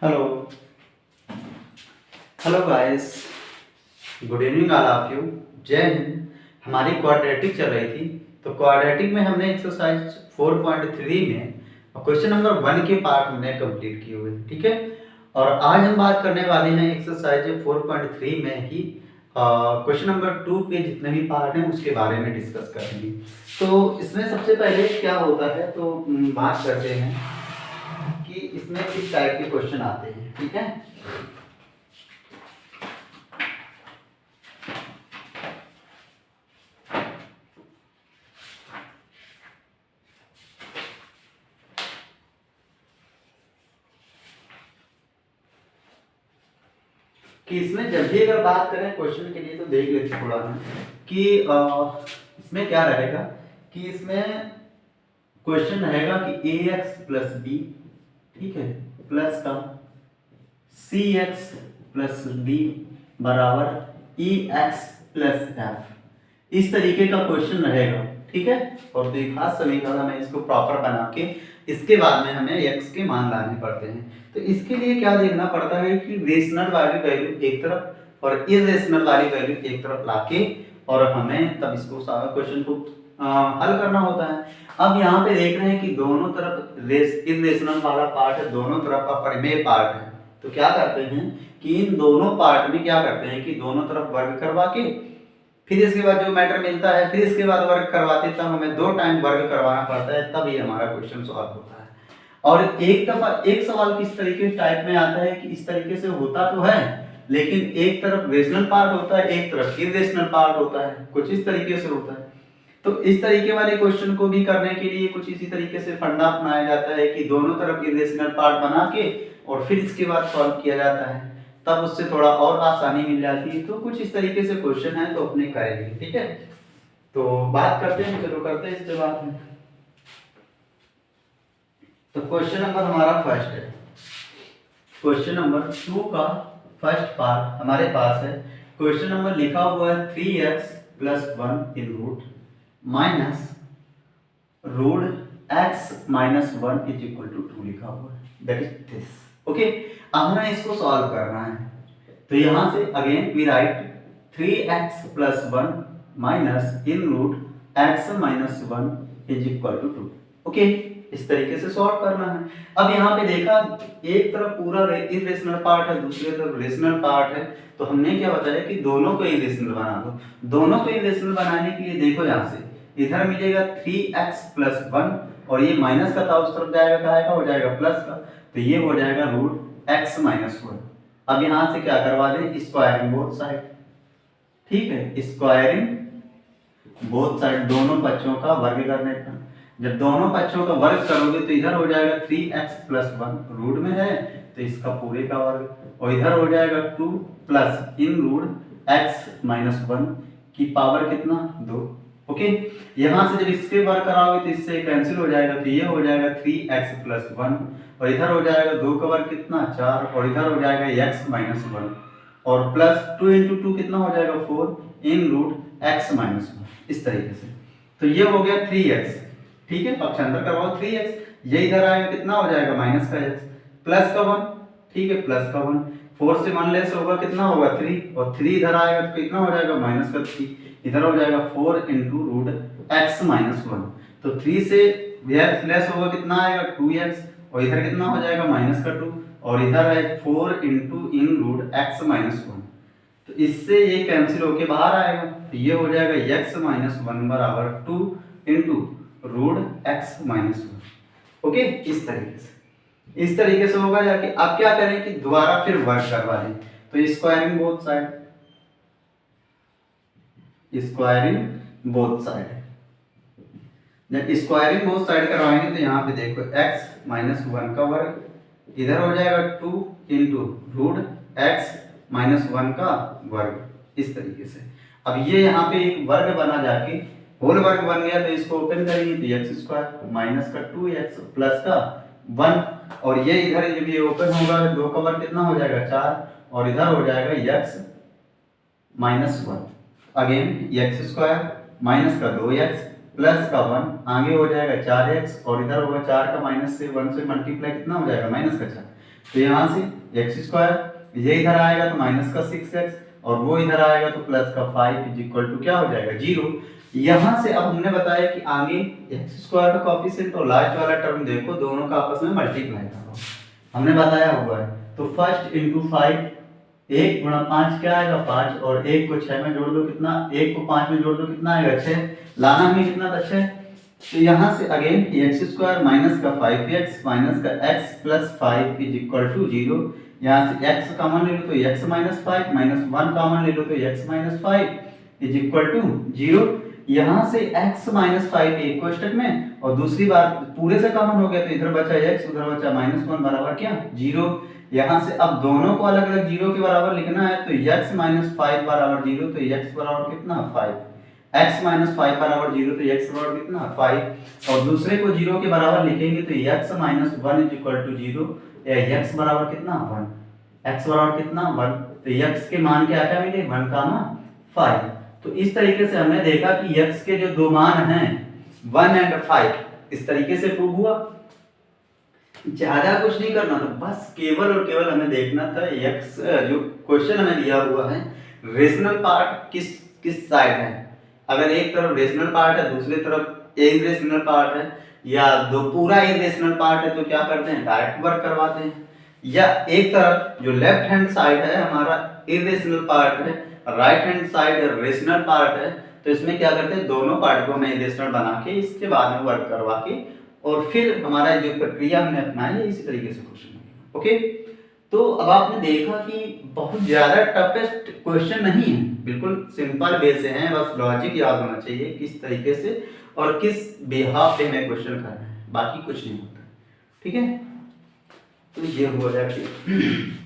Hello hello guys, good evening all of you. जय हिंद। हमारी quadratic चल रही थी, तो क्वाड्रेटिक में हमने एक्सरसाइज 4.3 में क्वेश्चन नंबर 1 के पार्ट हमने कंप्लीट किए हुए, ठीक है। और आज हम बात करने वाले हैं एक्सरसाइज 4.3 में ही क्वेश्चन नंबर 2 के जितने भी पार्ट हैं उसके बारे में डिस्कस करेंगे। तो इसमें सबसे पहले क्या होता है, तो बात करते हैं कि इसमें किस टाइप के क्वेश्चन आते हैं, ठीक है। कि इसमें जब भी अगर बात करें क्वेश्चन के लिए, तो देख लेते थोड़ा हम कि इसमें क्या रहेगा कि इसमें क्वेश्चन रहेगा कि ax प्लस बी, ठीक है, प्लस का cx प्लस डी बराबर ex प्लस एफ। इस तरीके का क्वेश्चन रहेगा, ठीक है। और द्विघात समीकरण हमें इसको प्रॉपर बना के इसके बाद में हमें x के मान लाने पड़ते हैं। तो इसके लिए क्या देखना पड़ता है कि रेशनल वाली वैल्यू एक तरफ और इरेशनल वाली वैल्यू एक तरफ लाके और हमें तब इसको सारा क्वेश्चन को हल करना होता है। अब यहाँ पे देख रहे हैं कि दोनों तरफ इरेशनल वाला पार्ट है, दोनों तरफ का परिमेय पार्ट है। तो क्या करते हैं कि इन दोनों पार्ट में क्या करते हैं कि दोनों तरफ वर्ग करवा के फिर इसके बाद जो मैटर मिलता है फिर इसके बाद वर्ग करवाते, तब हमें 2 टाइम वर्ग करवाना पड़ता है, तब ये हमारा क्वेश्चन सॉल्व होता है। और एक दफा एक सवाल किस तरीके टाइप में आता है कि इस तरीके से होता तो है, लेकिन एक तरफ रेशनल पार्ट होता है, एक तरफ इरेशनल पार्ट होता है, कुछ इस तरीके से होता है। तो इस तरीके वाले क्वेश्चन को भी करने के लिए कुछ इसी तरीके से फंडा अपनाया जाता है कि दोनों तरफ इरेशनल पार्ट बना के और फिर इसके बाद सॉल्व किया जाता है, तब उससे थोड़ा और आसानी मिल जाती है। तो कुछ इस तरीके से क्वेश्चन है, तो अपने करेंगे, ठीक है। तो बात करते हैं, चलो करते हैं इस जवाब में। तो क्वेश्चन नंबर हमारा फर्स्ट है, क्वेश्चन नंबर 2 का फर्स्ट पार्ट हमारे पास है। क्वेश्चन नंबर लिखा हुआ है 3x plus 1 in root minus root x minus 1 is equal to 2 लिखा हुआ है, दैट इज दिस, ओके। अब हमें इसको सॉल्व करना है। तो यहां से again we write 3x plus 1 minus in root x minus 1 is equal to 2, okay. इस तरीके से सॉल्व करना है। अब यहाँ पे देखा एक तरफ पूरा इरेशनल पार्ट है, दूसरी तरफ रेशनल पार्ट है, तो हमने क्या बताया कि दोनों को इरेशनल बना दो। दोनों को इरेशनल बनाने के लिए देखो यहाँ से इधर मिलेगा 3x प्लस 1 और ये माइनस का था उस तरफ जाएगा, का हो जाएगा प्लस का, तो ये हो जाएगा रूट x माइनस 1। अब यहाँ से क्या करवा दें, स्क्वायरिंग बोथ साइड, ठीक है, स्क्वायरिंग बोथ साइड, दोनों पक्षों का वर्ग करने का। जब दोनों पक्षों का वर्ग करोगे तो इधर हो जाएगा 3x प्लस 1 रूट में है तो इसका पूरे का वर्ग, और इधर हो जाएगा 2 plus in root x minus 1 की पावर कितना 2, ओके। यहां से जब इसके वर्ग कराओगे तो इससे कैंसिल हो जाएगा, तो ये हो जाएगा 3x प्लस 1 और इधर हो जाएगा 2 का वर्ग कितना 4 और इधर हो जाएगा x माइनस 1 और प्लस 2 इंटू 2 कितना हो जाएगा 4 इन रूट x माइनस 1, इस तरीके से। तो ये हो गया 3x, ठीक है, पक्ष अंदर करवाओ 3x, ये इधर आएगा कितना हो जाएगा माइनस का x प्लस का 1, ठीक है, प्लस का 1, 4 से 1 लेस होगा कितना होगा 3 और 3 इधर आएगा तो कितना हो जाएगा माइनस का 3, इधर हो जाएगा 4 इंटू रूट एक्स माइनस 1, तो 3 से लेस होगा कितना आएगा 2x और इधर कितना हो जाएगा माइनस का 2 और इधर है 4 into in root x minus 1, तो इससे ये कैंसिल होके बाहर आएगा, तो ये हो जाएगा x माइनस 1 बराबर 2 into root x minus 1, okay. इस तरीके से होगा जाके। अब क्या करें कि दोबारा फिर वर्ग करवा दें, तो squaring both side, squaring both side, जब स्क्वायरिंग बोथ साइड करवाएंगे तो यहाँ पे देखो x माइनस 1 का वर्ग इधर हो जाएगा 2 इंटू रूट एक्स माइनस 1 का वर्ग, इस तरीके से। अब ये यहाँ पे एक वर्ग बना जाके होल वर्ग बन गया, तो इसको ओपन करेंगे तो एक्स स्क्वायर माइनस का 2x प्लस का 1 और ये इधर जब ये ओपन होगा 2 का वर्ग कितना हो जाएगा 4 और इधर हो जाएगा x minus 1, again x square minus का 2x प्लस का 1 आगे हो जाएगा 4x और इधर होगा 4 का माइनस से 1 से मल्टीप्लाई कितना हो जाएगा माइनस का 4, तो यहाँ से एक्स स्क्वायर ये इधर आएगा तो माइनस का 6x और वो इधर आएगा तो प्लस का 5 इज इक्वल टू क्या हो जाएगा 0। यहाँ से अब हमने बताया कि आगे एक्स स्क्वायर का कॉफिशिएंट और लास्ट वाला टर्म देखो दोनों का आपस में मल्टीप्लाई करो, हमने बताया हुआ है। तो फर्स्ट इंटू 5, 1 गुणा 5 क्या आएगा 5 और 1 को 6 में जोड़ दो कितना, 1 को 5 में जोड़ दो कितना आएगा 6, लाना हमें कितना था 6। तो यहाँ से अगेन एक्स स्क्वायर माइनस का 5x माइनस का x plus 5 is equal to 0। यहाँ से x कॉमन ले लो तो x माइनस 5 माइनस 1 कॉमन ले लो तो x minus 5 is equal to 0। यहाँ से x माइनस 5 एक कोष्टक में और दूसरी बार पूरे से कॉमन हो गया तो इधर बचा x उधर बचा माइनस 1 बराबर क्या 0। यहाँ से अब दोनों को अलग अलग 0 के बराबर लिखना है तो x माइनस 5 बराबर 0 तो x बराबर कितना 5, x माइनस 5 बराबर 0 तो x बराबर कितना 5 और दूसरे को 0 के बराबर लिखेंगे तो x minus 1 is equal to 0 या x बराबर कितना 1, x बराबर कितना 1 तो x के मान क्या क्या मिले 1 कामा 5। तो इस तरीके से हमने देखा कि x के जो दो मान हैं 1 एंड 5 इस तरीके से प्रूव हुआ। ज्यादा कुछ नहीं करना था, बस केवल और केवल हमें देखना था x जो क्वेश्चन हमें दिया हुआ है रेशनल पार्ट किस साइड है। अगर एक तरफ रेशनल पार्ट है दूसरी तरफ इरेशनल पार्ट है या दो पूरा इरेशनल पार्ट है तो क्या करते हैं डायरेक्ट वर्क करवाते हैं, या एक तरफ जो लेफ्ट हैंड साइड है हमारा इरेशनल पार्ट है right hand side rational part है तो इसमें क्या करते हैं दोनों पार्ट को हमें इरेशनल बना के इसके बाद में वर्क करवा के और फिर हमारा जो प्रक्रिया हमने अपनाई है इसी तरीके से क्वेश्चन बनेगा। ओके, तो अब आपने देखा कि बहुत ज्यादा टफेस्ट क्वेश्चन नहीं है, बिल्कुल सिंपल वे से हैं, बस लॉजिक याद होना चाहिए किस तरीके से और किस बिहाफ पे हमें क्वेश्चन करना है, बाकी कुछ नहीं होता। ठीक है, तो ये हो जाएगा।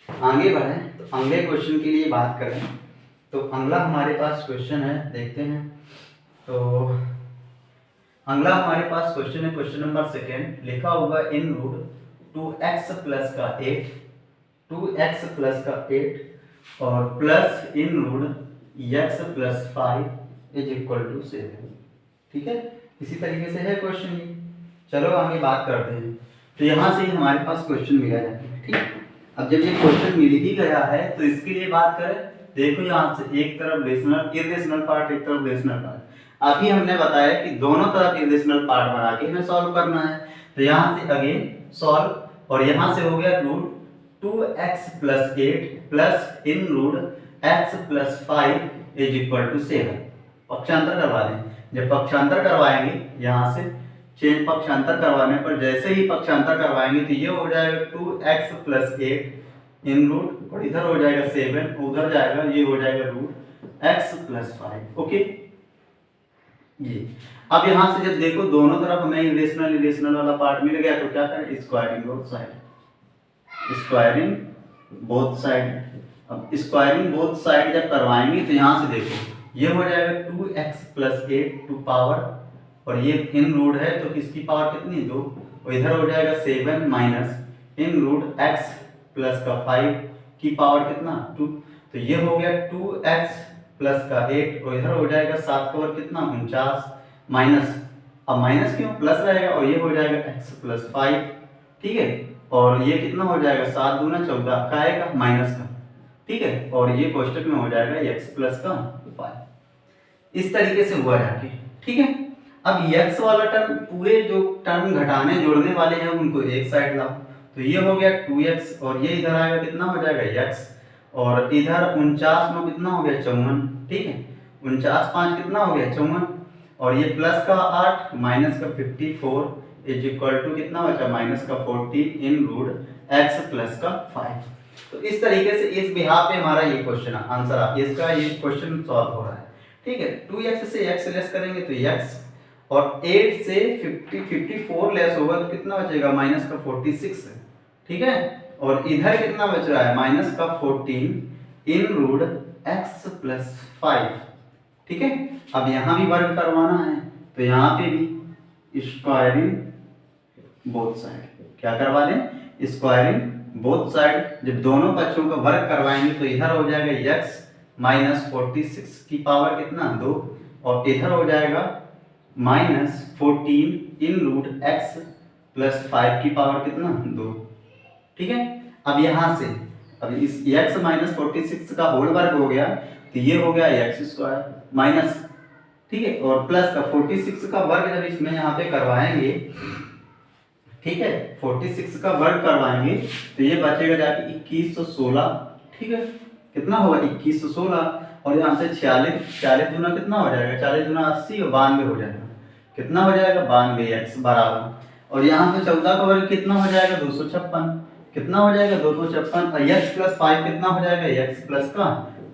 आगे बढ़े तो अगले क्वेश्चन के लिए बात करें तो अगला हमारे पास क्वेश्चन है, देखते हैं। तो अगला हमारे पास क्वेश्चन है क्वेश्चन नंबर सेकेंड, लिखा हुआ इन रूट 2x प्लस का 8 2x प्लस का 8 और plus in root x plus 5 is equal to 7। ठीक है, इसी तरीके से है क्वेश्चन ये। चलो आगे बात करते हैं। तो यहाँ से हमारे पास क्वेश्चन मिला जाता है। ठीक है, अब जब ये क्वेश्चन मिल ही गया है तो इसके लिए बात करें, देखो यहाँ से एक तरफ रेशनल इरेशनल पार्ट एक तरफ रेशनल पार्ट। अभी हमने बताया कि दोनों तरफ इरेशनल पार्ट बना के हमें सॉल्व करना है। तो यहाँ से अगेन सॉल्व और यहाँ से हो गया root 2x plus 8 plus in root x plus 5 is equal to 7। पक्षांतर करवा दें, जब पक्षांतर करवाएंगे यहाँ से चेंज पक्षांतर करवाने पर जैसे ही पक्षांतर करवाएंगे तो ये हो जाएगा 2x प्लस 8 इन रूट और इधर हो जाएगा 7 उधर जाएगा ये हो जाएगा रूट x प्लस 5। ओके, ये अब यहाँ से जब देखो दोनों तरफ हमें इरेशनल वाला पार्ट मिल गया तो क्या करें squaring both side, squaring both side. अब स्क्वायरिंग बोथ साइड जब करवाएंगे तो यहाँ से देखो ये हो जाएगा 2x प्लस 8 टू पावर और ये इन रूट है तो इसकी पावर कितनी 2 और इधर हो जाएगा 7 minus in root x plus का 5 की पावर कितना 2 तो ये हो गया 2x प्लस का 8 और इधर हो जाएगा 7 का वर्ग कितना 49 माइनस, अब माइनस क्यों प्लस रहेगा और ये हो जाएगा x प्लस 5। ठीक है, और ये कितना हो जाएगा 7 दूना 14 का आएगा माइनस का। ठीक है, और ये कोष्टक में हो जाएगा x प्लस का 5। इस तरीके से हुआ जाके। ठीक है, अब x वाला टर्म पूरे जो टर्म घटाने जोड़ने वाले हैं उनको एक साइड लाओ तो ये हो गया 2x और ये इधर आएगा कितना हो जाएगा x और इधर 49 में कितना हो गया 54। ठीक है, 49 5 कितना हो गया 54 और ये प्लस का 8 माइनस का 54 इज इक्वल टू कितना बचा माइनस का 40 इन रूट x प्लस का 5। तो इस तरीके से इस बिहाफ पे हमारा ये क्वेश्चन आंसर इसका ये क्वेश्चन सॉल्व हो रहा है। ठीक है, 2x से x लेस करेंगे तो x और 8 से 54 लेस होगा तो कितना बचेगा माइनस का 46। ठीक है, और इधर कितना बच रहा है माइनस का 14 इन रूट x प्लस 5। ठीक है, अब यहाँ भी वर्ग करवाना है तो यहाँ पे भी स्क्वायरिंग बोथ साइड। क्या करवा दें? Squaring both side. जब दोनों पक्षों का वर्ग करवाएंगे तो इधर हो जाएगा x माइनस 46 की पावर कितना 2, और इधर हो जाएगा माइनस 14 इन रूट x प्लस 5 की पावर कितना 2। ठीक है। अब यहाँ से अब इस x माइनस 46 का होल वर्ग हो गया तो ये हो गया एक्स स्क्वायर माइनस, ठीक है, और प्लस का 46 का वर्ग जब इसमें यहाँ पे करवाएंगे, ठीक है, 46 का वर्ग करवाएंगे तो ये बचेगा जाके 2116। ठीक है, कितना होगा 2116, और यहाँ से 46 गुना कितना हो जाएगा 40 गुना 80 और 92 हो जाएगा। कितना हो जाएगा 92 x बराबर, और यहाँ पे 14 का वर्ग कितना हो जाएगा 256। कितना हो जाएगा 256, और x प्लस 5 कितना हो जाएगा x प्लस का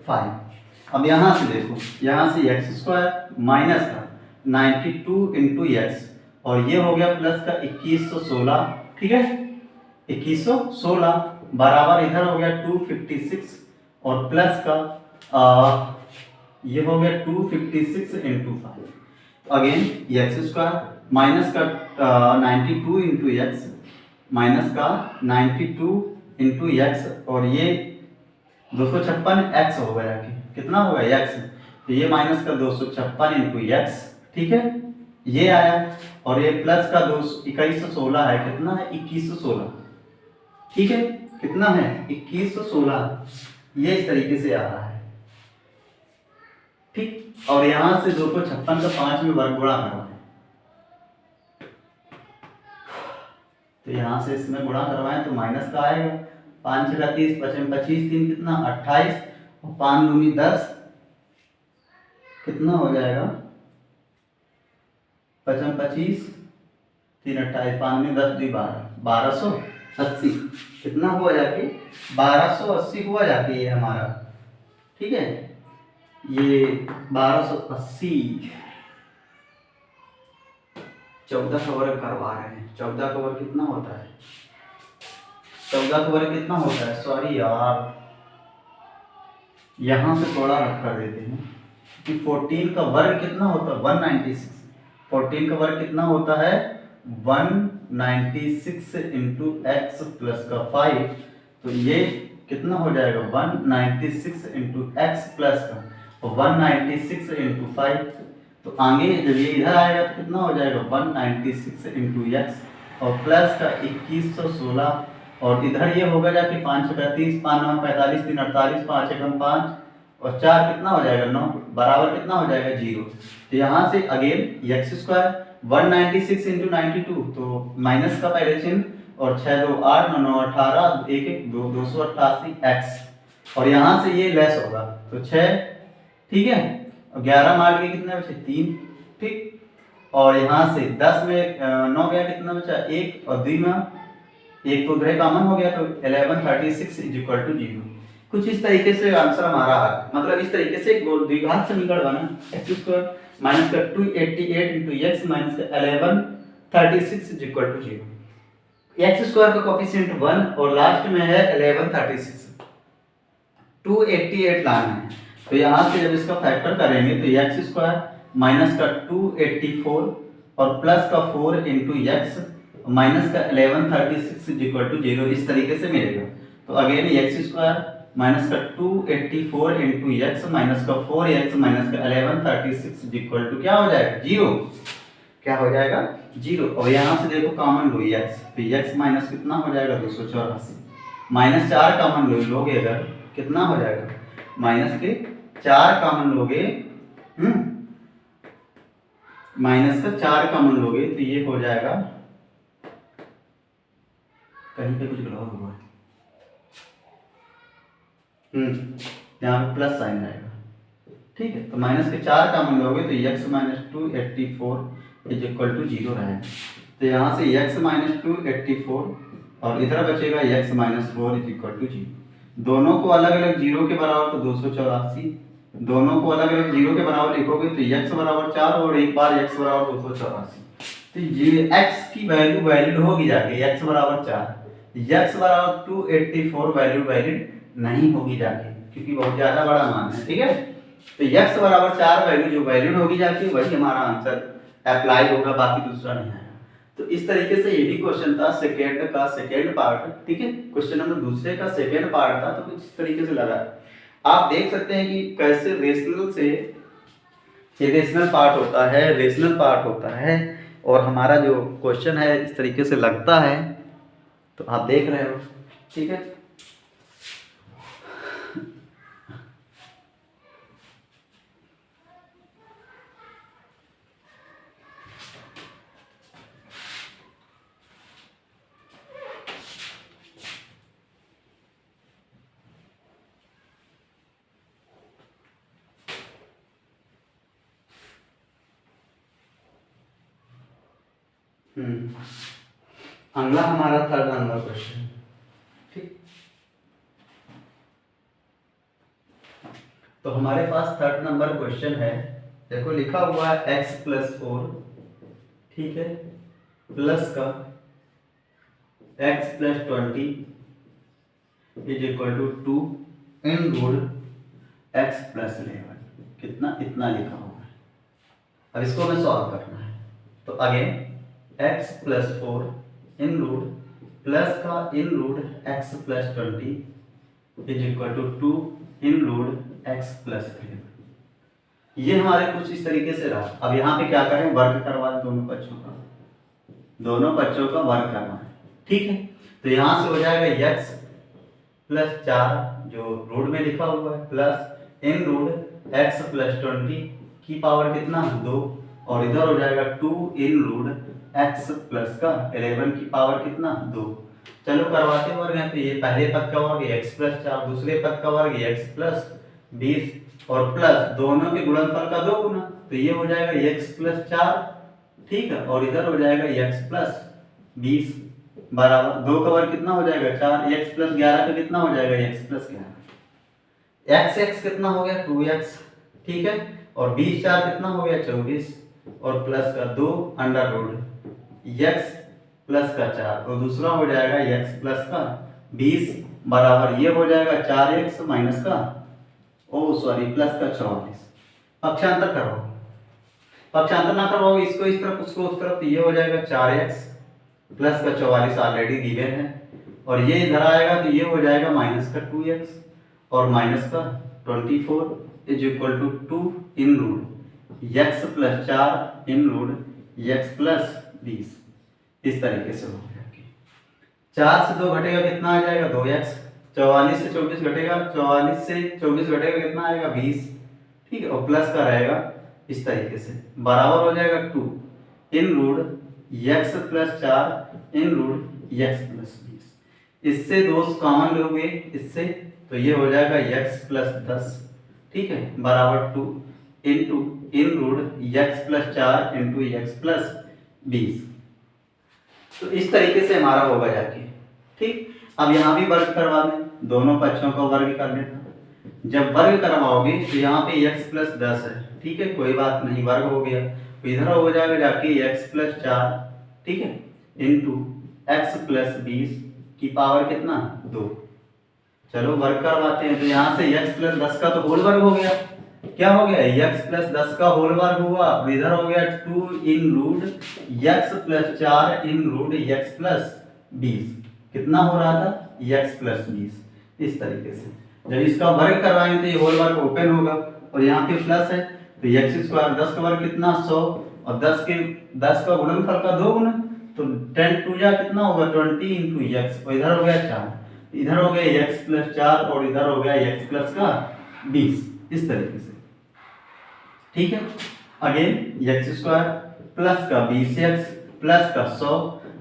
5। अब यहाँ से देखो, यहाँ से एक्स स्क्वायर माइनस का 92 इंटू एक्स, और ये हो गया प्लस का 2116। ठीक है, 2116 बराबर इधर हो गया 256, और प्लस का ये हो गया 256 into 5। Again x square minus का 92 इंटू एक्स, माइनस का 92 इंटू एक्स, और ये 256 एक्स होगा जाके, कितना होगा एक्स, तो ये माइनस का 256 इंटू एक्स। ठीक है, ये आया, और ये प्लस का 2116 है, कितना है 2116। ठीक है, कितना है 2116, ये इस तरीके से आ रहा है। ठीक, और यहां से 256 का 5 में वर्ग गुणा करवाएं, तो यहां से इसमें गुणा करवाएं तो माइनस का आएगा, 5 6 30, 25 25 3 कितना 28, और 5 दूनी 10, कितना हो जाएगा 55 25 3 28, 5 में 10 2 12, 1280। कितना हुआ जाके 1280 हुआ जाके ये हमारा। ठीक है, ये 1280 14 का वर्ग करवा रहे हैं। 14 का वर्ग कितना होता है, 14 का वर्ग कितना होता है, सॉरी यार, यहां से थोड़ा रख कर देते हैं कि 14 का वर्ग कितना होता है 196। 14 का वर्ग कितना होता है 196 इंटू एक्स प्लस का 5, तो ये कितना हो जाएगा 196 इंटू एक्स प्लस का, और 196 इंटू 5, तो आगे जब ये इधर आएगा तो कितना हो जाएगा 196 इंटू एक्स, और प्लस का 2116, और इधर ये होगा जाके 5 35, 5 9 45, 3 48, 5 1 5, और 4 कितना हो जाएगा 9, बराबर कितना हो जाएगा 0। तो यहाँ से अगेन एक्स स्क्वायर 196 इंटू 92, तो माइनस का पहले चिन्ह, और 6 2 8 9 9 18 1 1 2 288 एक्स, और यहाँ से ये लेस होगा तो 6। ठीक है, और 11 मार के कितने बचे 3। ठीक, और यहाँ से 10 में 9 गया, कितना बचा 1, और 2 में 1 तो उधर कॉमन हो गया, तो 1136 इज इक्वल टू 0। कुछ इस तरीके से आंसर हमारा है, मतलब इस तरीके से द्विघात समीकरण बना, एक्स स्क्वायर माइनस का 288 इंटू एक्स माइनस का 1136 is equal to 0। X square का कोफिशिएंट 1 और लास्ट में है 1136, 288 लाना है, तो यहाँ से जब इसका फैक्टर करेंगे तो एक्स स्क्वायर माइनस का 284 और प्लस का 4 इंटू एक्स माइनस का 1136 इज इक्वल टू 0, इस तरीके से मिलेगा। तो अगेन एक्स स्क्वायर माइनस का 284 इंटू एक्स माइनस का 4x माइनस का 1136 इज इक्वल टू क्या हो जाएगा 0, क्या हो जाएगा 0, और यहाँ से देखो कॉमन लो x, तो x माइनस कितना हो जाएगा 284, माइनस 4 कॉमन लोगे अगर कितना हो जाएगा, माइनस के 4 कॉमन लोगे, माइनस का 4 कॉमन लोगे तो ये हो जाएगा, कहीं पे कुछ गड़बड़ हुआ है, यहाँ पे प्लस साइन आएगा। ठीक है, तो माइनस के 4 कॉमन लोगे तो x minus 284 is equal to 0 रहेगा। तो यहाँ से x माइनस 284 और इधर बचेगा x minus 4 is equal to 0। दोनों को अलग अलग 0 के बराबर तो 284, दोनों को अलग अलग 0 के बराबर लिखोगे तो x बराबर 4 और एक बार x बराबर 284, तो ये x की वैल्यू वैलिड होगी जाके, x बराबर 4, x बराबर 284 वैल्यू वैलिड नहीं होगी जाके, क्योंकि बहुत ज्यादा बड़ा मान है। ठीक है, तो x बराबर 4 वैल्यू जो वैलिड होगी जाके वही हमारा आंसर अप्लाई होगा, बाकी दूसरा नहीं आएगा। तो इस तरीके से ये भी क्वेश्चन था सेकेंड का सेकेंड पार्ट, ठीक है। क्वेश्चन नंबर दूसरे का सेकेंड पार्ट था, तो कुछ इस तरीके से लगा। आप देख सकते हैं कि कैसे रेशनल से इरेशनल पार्ट होता है, रेशनल पार्ट होता है, और हमारा जो क्वेश्चन है इस तरीके से लगता है। तो आप देख रहे हो, ठीक है। अगला हमारा थर्ड नंबर क्वेश्चन, ठीक। तो हमारे पास थर्ड नंबर क्वेश्चन है, देखो लिखा हुआ है x+4, ठीक है, प्लस का x+20 is equal to 2 in root x+11, कितना, इतना लिखा हुआ है। अब इसको हमें सॉल्व करना है। तो again x+4 in root plus का in root x+20 is equal to 2 in root x+11। ये हमारे कुछ इस तरीके से रहा। अब यहाँ पे क्या करें, वर्ग करवा दें दोनों बच्चों का वर्ग करना है, ठीक है। तो यहाँ से हो जाएगा x+4 जो रूट में लिखा हुआ है, प्लस इन रूट x+20 की पावर कितना, 2, और इधर हो जाएगा 2 इन रूट x प्लस का 11 की पावर कितना, 2। चलो करवाते वर्ग हैं। तो ये पहले पद का वर्ग x+4, दूसरे पद का वर्ग x+20, और प्लस दोनों के गुणनफल का 2 गुना, तो ये हो जाएगा x+4, ठीक है, और इधर हो जाएगा x+20 बराबर 2 का वर्ग कितना हो जाएगा, 4, x+11 का कितना हो जाएगा, x+11, x कितना हो गया, 2x, ठीक है, और 20 4 कितना हो गया, 24, और प्लस का 2 अंडर रूट x प्लस का 4, तो दूसरा हो जाएगा x प्लस का 20 बराबर ये हो जाएगा 4x माइनस का प्लस का 44। पक्षांतर करो, पक्षांतर ना करवाओगे इसको इस तरफ उसको उस तरफ, तो ये हो जाएगा 4x प्लस का 44 ऑलरेडी गिवन है, और ये इधर आएगा तो ये हो जाएगा माइनस का 2x और माइनस का 24 is equal to 2 in root x+4 in root x+20। इस तरीके से हो गया। 4 से 2 घटेगा कितना आ जाएगा, 2x, 44 से 24 घटेगा, 44 से 24 घटेगा कितना आएगा, 20, ठीक है, और प्लस का रहेगा इस तरीके से, बराबर हो जाएगा 2 in root x+4 in root x+20। इससे 2 कॉमन लोगे इससे, तो ये हो जाएगा x+10, ठीक है, बराबर 2 into in root x+4 into x+20। तो इस तरीके से हमारा होगा जाके, ठीक। अब यहाँ भी वर्ग करवा दें, दोनों पक्षों का वर्ग कर देता। जब वर्ग करवाओगे तो यहाँ पे x+10 है, ठीक है, कोई बात नहीं, वर्ग हो गया, तो इधर हो जाएगा जाके x+4, ठीक है, इंटू x+20 की पावर कितना, 2। चलो वर्ग करवाते हैं। तो यहाँ से x+10 का तो होल वर्ग हो गया, क्या हो गया, x+10 का होल वर्ग हुआ, और इधर हो गया 2 in root x+4 in root x+20, कितना हो रहा था, x+20। इस तरीके से जब इसका वर्ग करवाएंगे तो ये होल वर्ग ओपन होगा, और यहाँ पे प्लस है तो x² 10 का वर्ग कितना, 100, और 10 का गुणनफल का 2 गुना, तो 10 2 जा कितना होगा, 20 इंटू x, और इधर हो गया 4, इधर हो गया x+4 और इधर हो गया x+20। इस तरीके से, ठीक है। अगेन x² प्लस का 20x प्लस का 100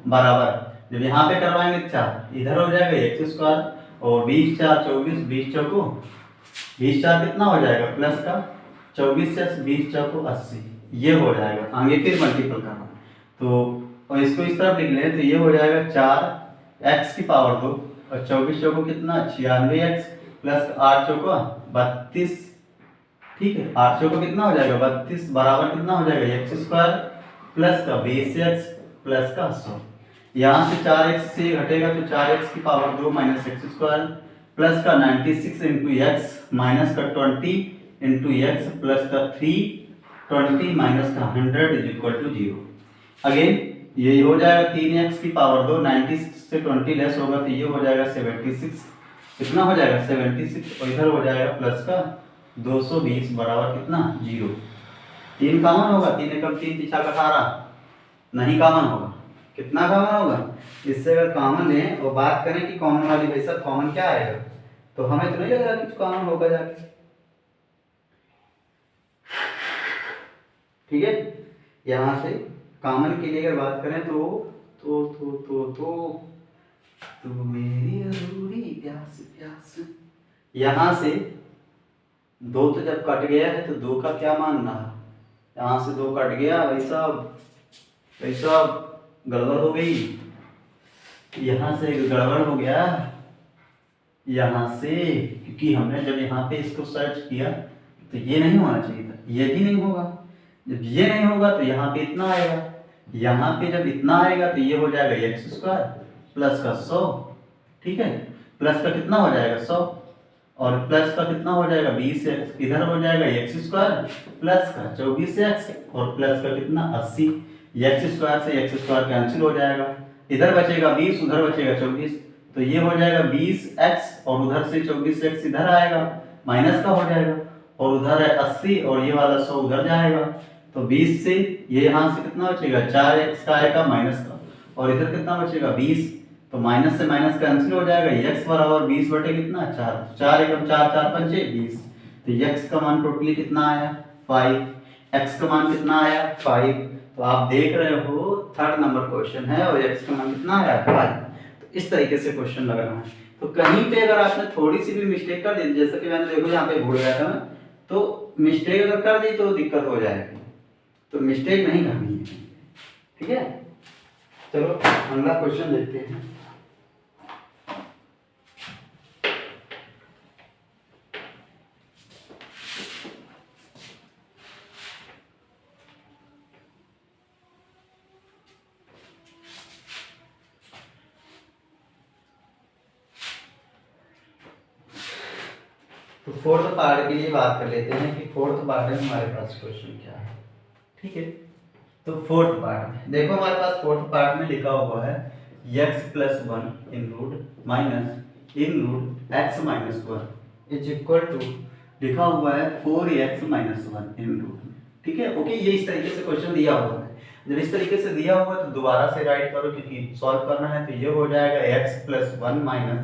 बराबर, जब यहाँ पे करवाएंगे 4, इधर हो जाएगा x² और 20 4 24, 20 चौको 20 4 कितना हो जाएगा, प्लस का 24x 20 चौको 80, ये हो जाएगा। आगे फिर मल्टीपल करना, तो और इसको इस तरफ लिख लें तो ये हो जाएगा 4x की पावर 2 और 24 चौको कितना, 96x प्लस 8 चौको 32, ठीक है, 8 चौको कितना हो जाएगा, 32 बराबर कितना हो जाएगा, x² प्लस का 20x प्लस का 100। यहाँ से 4x से घटेगा तो 4x की पावर 2 माइनस x² प्लस का 96 इंटू x माइनस का 20 इंटू x प्लस का 320 माइनस का 100 इज इक्वल टू 0। अगेन ये हो जाएगा 3x की पावर 2, 96 से 20 लेस होगा तो ये हो जाएगा 76। कितना हो जाएगा 76, और इधर हो जाएगा प्लस का 220 बराबर कितना 0। 3 कॉमन होगा, 3 एकम 3 पीछा का 18, नहीं कॉमन होगा। कितना कॉमन होगा, इससे अगर कॉमन लें और बात करें कि कॉमन वाली भाई साहब कॉमन क्या आएगा, तो हमें तो नहीं लग रहा कुछ कॉमन होगा जाके। ठीक है, यहाँ से कॉमन के लिए अगर बात करें तो मेरी अधूरी प्यास प्यास, यहाँ से 2 तो जब कट गया है तो 2 का क्या मान रहा, यहाँ से 2 कट गया भाई साहब गड़बड़ हो गई, यहाँ से गड़बड़ हो गया यहाँ से, क्योंकि हमने जब यहाँ पे इसको सर्च किया तो ये नहीं होना चाहिए था, ये भी नहीं होगा। जब ये नहीं होगा तो यहाँ पे इतना आएगा, यहाँ पे जब इतना आएगा तो ये हो जाएगा एक्स स्क्वायर प्लस का 100। ठीक है, प्लस का कितना हो जाएगा 100, और प्लस का कितना हो जाएगा 20x, इधर हो जाएगा एक्स स्क्वायर प्लस का 24x, और प्लस का कितना 80। एक्स स्क्वायर से एक्स स्क्वायर कैंसिल हो जाएगा, इधर बचेगा 20, उधर बचेगा 24, तो ये हो जाएगा 20x, और उधर से 24x इधर आएगा माइनस का हो जाएगा, और उधर है 80 और ये वाला 100 उधर जाएगा, तो 20 से ये यहाँ से कितना बचेगा 4x का आएगा माइनस का, और इधर कितना बचेगा 20, तो माइनस से माइनस कैंसिल हो जाएगा, x बराबर 20 बटे कितना 4, 4 एकम 4 4 पंचे 20, तो x का मान टोटली कितना आया 5, x का मान कितना आया 5। तो आप देख रहे हो 3rd नंबर क्वेश्चन है और x का मान कितना आया 5। तो इस तरीके से क्वेश्चन लगाना है। तो कहीं पे अगर आपने थोड़ी सी भी मिस्टेक कर दी, जैसे कि मैंने देखो यहाँ पे भूल गया था मैं, तो मिस्टेक अगर कर दी तो दिक्कत हो जाएगी, तो मिस्टेक नहीं करनी है। ठीक है, चलो अगला क्वेश्चन देखते हैं। तो 4th पार्ट के लिए बात कर लेते हैं कि 4th पार्ट में हमारे पास क्वेश्चन क्या है। ठीक है, तो 4th पार्ट में देखो हमारे पास 4th पार्ट में लिखा हुआ है x plus 1 in root minus in root x minus 1 is equal to लिखा हुआ है 4x माइनस 1 इन रूट। ठीक है, ओके, ये इस तरीके से क्वेश्चन दिया हुआ है। जब इस तरीके से दिया हुआ है तो दोबारा से राइट करो, क्योंकि सॉल्व करना है। तो ये हो जाएगा x plus 1 minus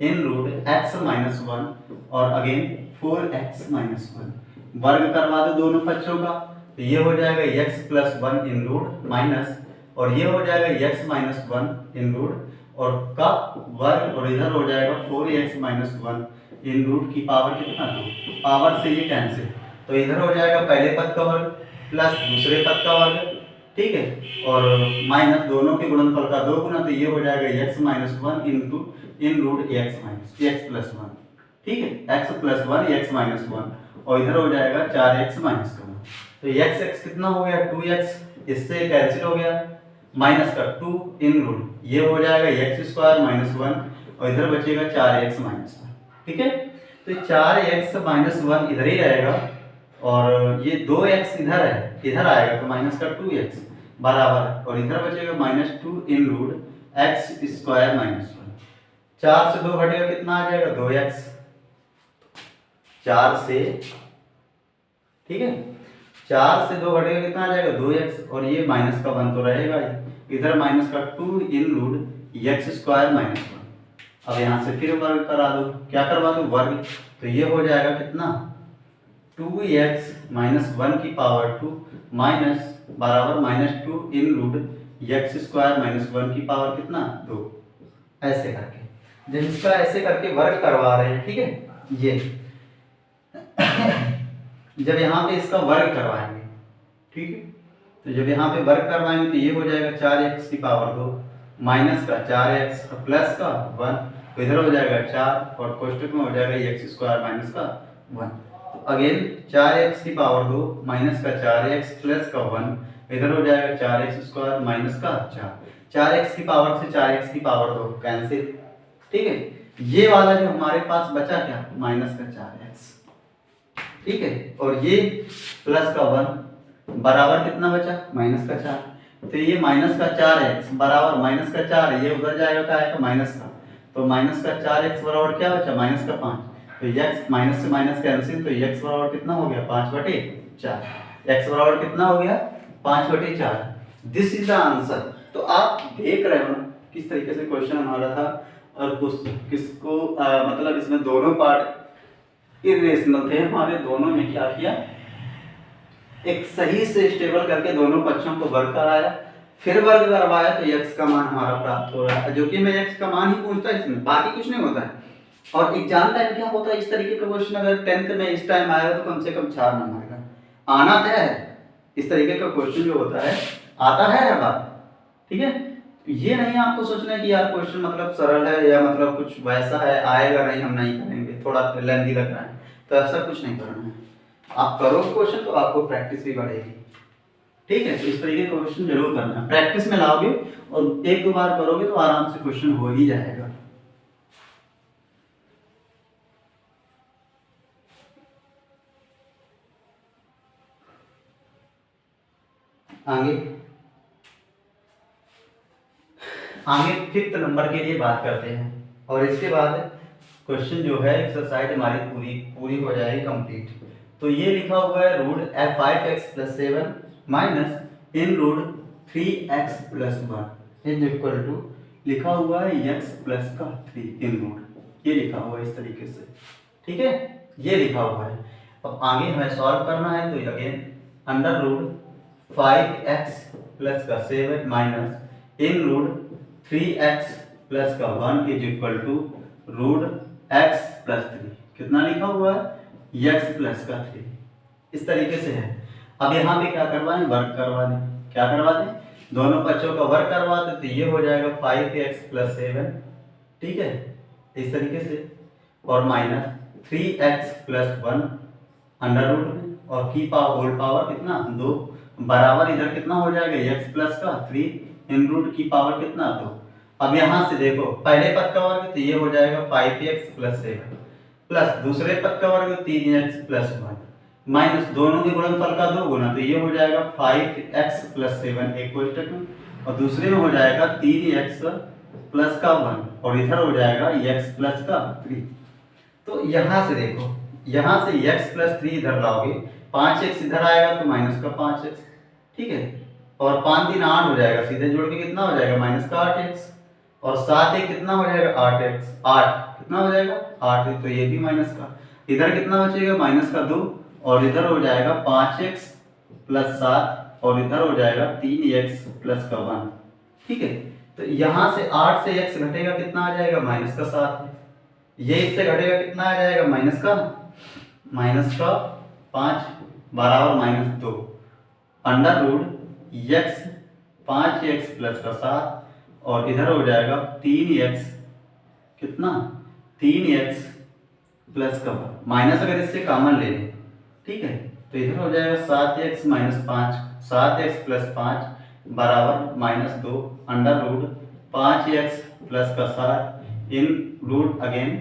in root x minus 1 और अगेन 4x माइनस 1, वर्ग करवा दो दोनों पक्षों का, तो ये हो जाएगा x plus 1 in root minus, और ये हो जाएगा x माइनस 1 इन रूट और का वर्ग, और इधर हो जाएगा 4x माइनस 1 इन रूट की पावर कितना 2, पावर से ये कैंसिल, तो इधर हो जाएगा पहले पद का वर्ग प्लस दूसरे पद का वर्ग। ठीक है, और माइनस दोनों के गुणनफल का 2 गुना, तो ये हो जाएगा x minus 1 into in root x minus x plus 1। ठीक है, x प्लस 1 x माइनस 1, और इधर हो जाएगा 4x माइनस 1, तो x कितना हो गया 2x, इससे कैंसिल हो गया, माइनस का 2 इन रूट, ये हो जाएगा x स्क्वायर माइनस 1, और इधर बचेगा 4x माइनस 1। ठीक है, तो 4x माइनस 1 इधर ही रहेगा, और ये 2x इधर है, इधर आएगा तो माइनस का 2x बराबर, और इधर बचेगा minus 2 in root x square minus 1। 4 से 2 घटेगा कितना आ जाएगा 2x, 4 से, ठीक है, 4 से 2 घटेगा कितना आ जाएगा 2x, और ये माइनस का 1 तो रहेगा, इधर माइनस का 2 in root x square minus 1। अब यहाँ से फिर वर्ग करा दो, क्या करवा दो वर्ग, तो ये हो जाएगा कितना 2x माइनस 1 की पावर 2 माइनस बराबर minus 2 in root x square minus 1 की पावर कितना 2, ऐसे करके। जब इसका ऐसे करके वर्ग करवा रहे हैं, ठीक है, ये जब यहाँ पे इसका वर्ग करवाएंगे, ठीक है, तो जब यहाँ पे वर्ग करवाएंगे तो ये हो जाएगा 4x की पावर 2 माइनस का 4x प्लस का 1, तो इधर हो जाएगा 4 और कोष्टक में हो जाएगा x स्क्वायर माइनस का 1। तो अगेन 4x की पावर 2 माइनस का 4x प्लस का 1, इधर हो जाएगा 4x स्क्वायर माइनस का 4x की पावर से 4x की पावर 2 कैंसिल। ठीक है, ये वाला जो हमारे पास बचा क्या माइनस का 4x, ठीक है, और ये प्लस का 1 बराबर कितना बचा माइनस का 4। तो ये माइनस का 4x बराबर माइनस का 4 है, ये उधर जाएगा क्या आएगा माइनस का, तो माइनस का 4x बराबर क्या बचा माइनस का 5, तो x माइनस से माइनस कैंसिल, तो x बराबर कितना हो गया 5/4, x बराबर कितना हो गया 5/4। This is the answer. तो आप देख रहे हो ना किस तरीके से क्वेश्चन हमारा था, और किसको मतलब इसमें दोनों पार्ट इरेशनल थे हमारे, दोनों में क्या किया एक सही से स्टेबल करके दोनों पक्षों को वर्ग कराया, फिर वर्ग करवाया तो x का मान हमारा प्राप्त हो रहा है, जो कि मैं x का मान ही पूछता है इसमें, बाकी कुछ नहीं होता है। और एग्जाम टाइम क्या होता है, इस तरीके का क्वेश्चन अगर 10th में इस टाइम आएगा तो कम से कम 4 नंबर का आना तय है। इस तरीके का क्वेश्चन जो होता है आता है हर बार, ठीक है। ये नहीं आपको सोचना है कि यार क्वेश्चन मतलब सरल है या मतलब कुछ वैसा है, आएगा नहीं हम नहीं करेंगे, थोड़ा लेंथी लग रहा है, तो ऐसा कुछ नहीं करना है। आप करोगे क्वेश्चन तो आपको प्रैक्टिस भी बढ़ेगी, ठीक है। तो इस तरीके का क्वेश्चन जरूर करना है, प्रैक्टिस में लाओगे और एक दो बार करोगे तो आराम से क्वेश्चन हो ही जाएगा। आगे 5th नंबर के लिए बात करते हैं, और इसके बाद क्वेश्चन जो है एक्सरसाइज हमारी पूरी हो जाएगी कंप्लीट। तो ये लिखा हुआ है root 5x + 7 minus in root 3x + 1 is equal to, लिखा हुआ है x प्लस का 3 इन रूट, ये लिखा हुआ है इस तरीके से, ठीक है, ये लिखा हुआ है। अब आगे हमें सॉल्व करना है, तो अगेन अंडर रूट 5x + का 7 माइनस इन रूट 3x + का 1 is equal to root x + 3, कितना लिखा हुआ है x + का 3, इस तरीके से है। अब यहाँ पे क्या करवाएं, वर्ग करवा दें, क्या करवा दें, दोनों पक्षों का वर्ग करवा दें, तो ये हो जाएगा 5x + 7, ठीक है, इस तरीके से, और माइनस 3x + 1 अंडर रूट में, और की पावर होल पावर कितना 2 बराबर इधर कितना हो जाएगा x + का 3 इन रूट की पावर कितना 2। अब यहाँ से देखो पहले पद का वर्ग तो ये हो जाएगा 5x + 7 प्लस दूसरे पद का वर्ग 3x + 1 माइनस दोनों के गुणनफल का 2 गुना, तो ये हो जाएगा 5x + 7 एक कोष्टक में, और दूसरे में हो जाएगा 3x + का 1 और इधर हो जाएगा x + का 3। तो यहाँ से देखो, यहाँ से x + 3 इधर लाओगे, 5x इधर आएगा तो माइनस का 5x, ठीक है, और 5 3 8 हो जाएगा, सीधे जोड़ के कितना हो जाएगा माइनस का 8x, और 7 1 कितना हो जाएगा 8x, 8 कितना हो जाएगा 8, तो ये भी माइनस का, इधर कितना बचेगा माइनस का 2, और इधर हो जाएगा 5x + 7 और इधर हो जाएगा 3x + का 1, ठीक है। तो यहाँ से 8 से x घटेगा कितना आ जाएगा माइनस का 7, ये इससे घटेगा कितना आ जाएगा माइनस का 5 बराबर -2 अंडर रूट x 5x + का 7 और इधर हो जाएगा 3x कितना 3x + का 1 माइनस, अगर इससे कॉमन ले लें, ठीक है, तो इधर हो जाएगा 7x - 5 7x + 5 बराबर -2 अंडर रूट 5x + का 7 इन रूट अगेन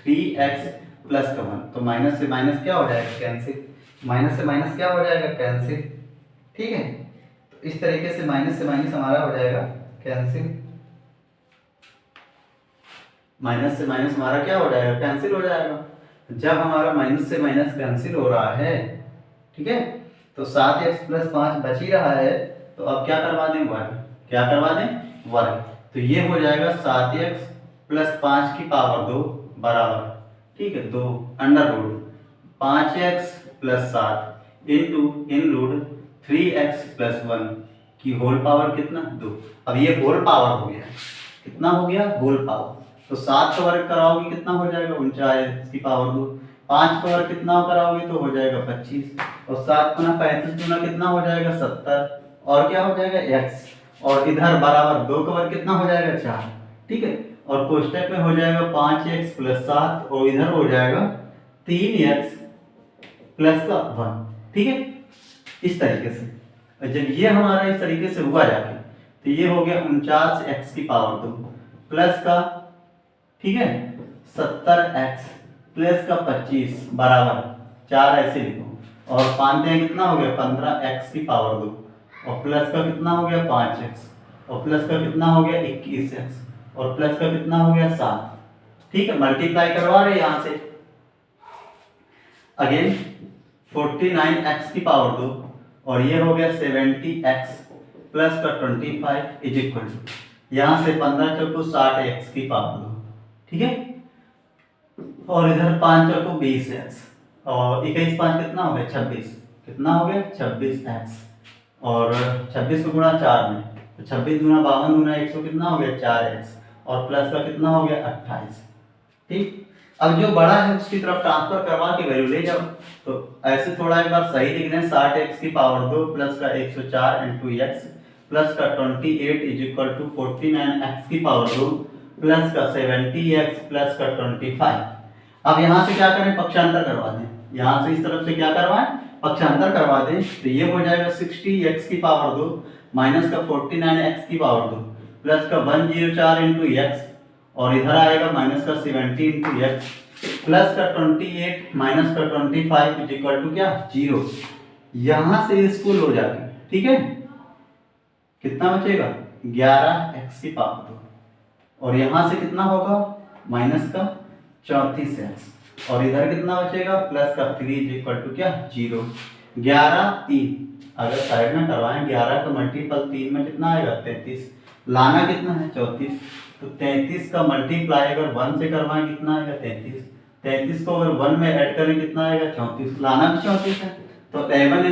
3x + का 1, तो माइनस से माइनस क्या हो जाएगा कैंसिल, माइनस से माइनस क्या हो जाएगा कैंसिल, ठीक है। तो इस तरीके से माइनस से माइनस हमारा हो जाएगा कैंसिल, माइनस से माइनस हमारा क्या हो जाएगा कैंसिल हो जाएगा। जब हमारा माइनस से माइनस कैंसिल हो रहा है, ठीक है, तो 7x + 5 बच ही रहा है, तो अब क्या करवा दें वर्ग, क्या करवा दें वर्ग, तो ये हो जाएगा 7x + 5 की पावर 2 बराबर, ठीक है, 2 अंडर रूट 5x + 7 इन रूट 3x + 1 की होल पावर कितना 2। अब ये होल पावर हो गया, कितना हो गया होल पावर, तो 7 का वर्ग कराओगे कितना हो जाएगा 49 की पावर 2, 5 का वर्ग कितना कराओगे तो हो जाएगा 25, और 7 × 35 कितना हो जाएगा 70, और क्या हो जाएगा x, और इधर बराबर 2 का वर्ग कितना हो जाएगा 4, ठीक है, और कोष्टक में हो जाएगा 5x + 7 और इधर हो जाएगा 3x + का 1, ठीक है, इस तरीके से। और जब ये हमारा इस तरीके से हुआ जाके, तो ये हो गया 49x की पावर 2 प्लस का, ठीक है, 70x + का 25 बराबर 4 ऐसे लिखो, और 5 कितना हो गया 15x की पावर 2 और प्लस का कितना हो गया 5x, और प्लस का कितना हो गया 21x, और प्लस का कितना हो गया 7। ठीक है, मल्टीप्लाई करवा रहे यहां से। अगेन 49x की पावर 2 और ये हो गया 70x प्लस का 25 इज इक्वल टू, यहां से 15 चौको 60x की पावर 2। ठीक है, और इधर 5 चौको 20x और 21 5 कितना हो गया 26, कितना हो गया 26x, और 26 को गुणा 4 में, तो 26 गुना 52 गुना 100 कितना हो गया 4x, और प्लस का कितना हो गया 28। ठीक, अब जो बड़ा है उसकी तरफ ट्रांसफर करवा के वैल्यू ले जाओ। तो ऐसे थोड़ा एक बार सही लिख दें, 60x की पावर 2 प्लस का 104 इंटू x प्लस का 28 इज इक्वल टू 49x की पावर 2 प्लस का 70x प्लस का 25। अब यहाँ से क्या करें, पक्षांतर करवा दें, यहाँ से इस तरफ से क्या करवाएं, पक्षांतर करवा दें। तो ये हो जाएगा 60x की पावर 2 माइनस का 49x की पावर 2 प्लस का 104 इंटू x, और इधर आएगा माइनस का 70 इंटू एक्स प्लस का 28 माइनस का 25 इज इक्वल टू क्या 0। यहां से इसको लो जाके, ठीक है, कितना बचेगा 11x की पावर 2, और यहां से कितना होगा माइनस का 34x, और इधर कितना बचेगा प्लस का 3 इज इक्वल टू क्या 0। 11 3 अगर साइड में करवाएं, 11 का मल्टीपल 3 में कितना आएगा 33, लाना कितना है 34, तो 33 का मल्टीप्लाई अगर 1 से करवाएं कितना आएगा 33, 33 को अगर 1 में ऐड करें कितना आएगा 34, लाना भी 34 है। तो 11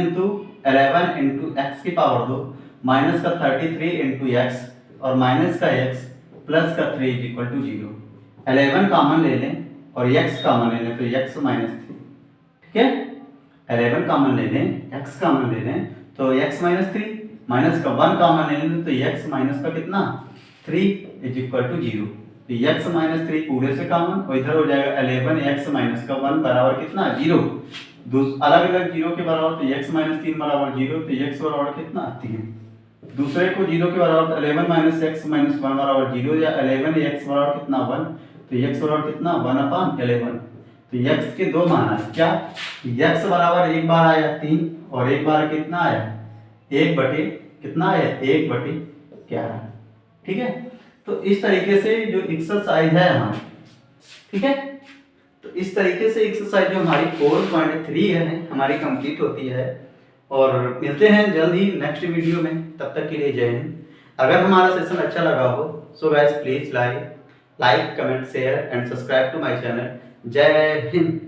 इंटू एक्स की पावर 2 माइनस का 33 इंटू एक्स और माइनस का x प्लस का 3 इज इक्वल टू 0। 11 कॉमन ले लें और x कॉमन ले लें, तो x माइनस 3। ठीक है, 11 कॉमन ले लें, x कॉमन ले लें, तो x माइनस 3, माइनस का 1 कॉमन ले लें, तो x माइनस का कितना 3 इज इक्वल टू 0। तो x माइनस 3 पूरे से कॉमन, और इधर हो जाएगा 11x माइनस का 1 बराबर कितना 0। अलग अलग 0 के बराबर, तो x माइनस 3 बराबर 0, तो x बराबर कितना 3। दूसरे को 0 के बराबर, 11 माइनस x माइनस 1 बराबर 0, या 11x बराबर कितना 1, तो x बराबर कितना 1/11। तो x के दो मान आए, क्या x बराबर एक बार आया 3 और एक बार कितना आया 1 बटे कितना आया 1/11। ठीक है, तो इस तरीके से जो एक्सरसाइज है हमारी, ठीक है, तो इस तरीके से एक्सरसाइज जो हमारी 4.3 है हमारी कंप्लीट होती है। और मिलते हैं जल्द ही नेक्स्ट वीडियो में, तब तक के लिए जय हिंद। अगर हमारा सेशन अच्छा लगा हो so guys please like comment share and subscribe to my channel. जय हिंद।